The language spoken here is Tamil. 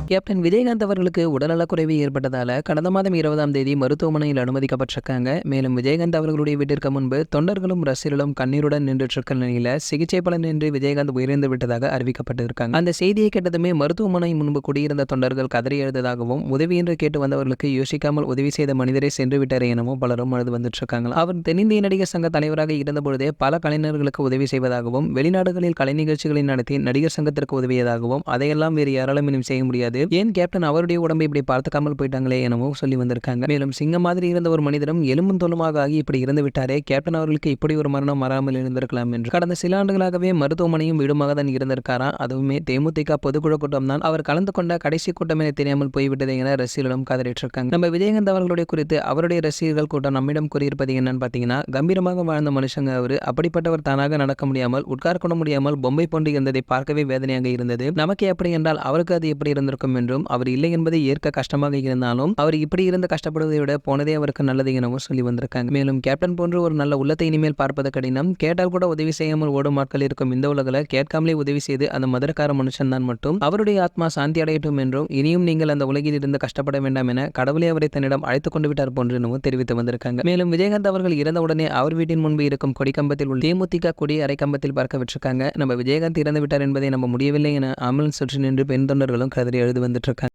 கேப்டன் விஜயகாந்த் அவர்களுக்கு உடல்நலக்குறைவு ஏற்பட்டதால கடந்த மாதம் 20ஆம் தேதி மருத்துவமனையில் அனுமதிக்கப்பட்டிருக்காங்க. மேலும் விஜயகாந்த் அவர்களுடைய வீட்டிற்கு முன்பு தொண்டர்களும் ரசிகர்களும் கண்ணீருடன் நின்றுட்டு நிலையில சிகிச்சை பலனின்றி விஜயகாந்த் உயிரிழந்து விட்டதாக அறிவிக்கப்பட்டிருக்காங்க. அந்த செய்தியை கேட்டதுமே மருத்துவமனை முன்பு குடியிருந்த தொண்டர்கள் கதறி எழுந்ததாகவும், உதவி என்று கேட்டு வந்தவர்களுக்கு யோசிக்காமல் உதவி செய்த மனிதரை சென்று விட்டார் எனவும் பலரும் அழுது வந்துட்டு இருக்காங்க. அவர் தென்னிந்திய நடிகர் சங்க தலைவராக இருந்தபொழுதே பல கலைஞர்களுக்கு உதவி செய்வதாகவும், வெளிநாடுகளில் கலை நிகழ்ச்சிகளை நடத்தி நடிகர் சங்கத்திற்கு உதவியதாகவும், அதையெல்லாம் வேறு யாராலும் இனியும் செய்ய முடியாது, ஏன் கேப்டன் அவருடைய உடம்பை இப்படி பார்த்துக்காமல் போயிட்டாங்களே எனவும் சொல்லி வந்திருக்காங்க. மேலும் சிங்கம் மாதிரி இருந்த ஒரு மனிதரும் எலும்பும் தோலுமாக ஆகி இப்படி இருந்து விட்டாரே, கேப்டன் அவர்களுக்கு இப்படி ஒரு மரணம் வராமல் இருந்திருக்கலாம் என்று கடந்த சில ஆண்டுகளாகவே மருத்துவமனையும் வீடுமாக தான் இருந்திருக்காரா. அதுவுமே தேமுதிக பொதுக்குழு கூட்டம் தான் அவர் கலந்து கொண்ட கடைசி கூட்டம் என தெரியாமல் போய்விட்டது என ரசிகர்களும் காதலிட்டு இருக்காங்க. நம்ம விஜயகாந்த் அவர்களுடைய குறித்து அவருடைய ரசிகர்கள் கூட்டம் நம்மிடம் கூறியிருப்பது என்னன்னு பாத்தீங்கன்னா, கம்பீரமாக வாழ்ந்த மனுஷங்க அவரு, அப்படிப்பட்டவர் தானாக நடக்க முடியாமல் உட்கார்க்க முடியாமல் பொம்மை போன்று இருந்ததை பார்க்கவே வேதனையாக இருந்தது. நமக்கு எப்படி என்றால் அவருக்கு அது எப்படி இருந்திருக்கும் என்றும், அவர் இல்லை என்பதை ஏற்க கஷ்டமாக இருந்தாலும் அவர் இப்படி இருந்து கஷ்டப்படுவதை விட போனதே அவருக்கு நல்லது எனவும் சொல்லி வந்திருக்காங்க. மேலும் கேப்டன் போன்று ஒரு நல்ல உள்ளத்தை இனிமேல் பார்ப்பது கடினம், கேட்டால் கூட உதவி செய்யாமல் ஓடும் ஆட்கள் இருக்கும் இந்த உலகில் கேட்காமலே உதவி செய்து அந்த மதுரக்கார மனுஷன் தான் மட்டும் அவருடைய ஆத்மா சாந்தி அடையட்டும் என்றும், இனியும் நீங்கள் அந்த உலகில் இருந்து கஷ்டப்பட வேண்டாம் என கடவுளே அவரை தன்னிடம் அழைத்துக் கொண்டு விட்டார் போன்று தெரிவித்து வந்திருக்காங்க. மேலும் விஜயகாந்த் அவர்கள் இறந்தவுடனே அவர் வீட்டின் முன்பு இருக்கும் கொடிக்கம்பத்தில் உள்ள தேமுதிக கொடி அரை கம்பத்தில் பார்க்க விட்டிருக்காங்க. நம்ம விஜயகாந்த் இறந்து விட்டார் என்பதை நம்ப முடியவில்லை என ஆம்புலன்ஸ் சுற்றி நின்று பெண் தொண்டர்களும் கதறி எழுது வந்துட்டு இருக்காங்க.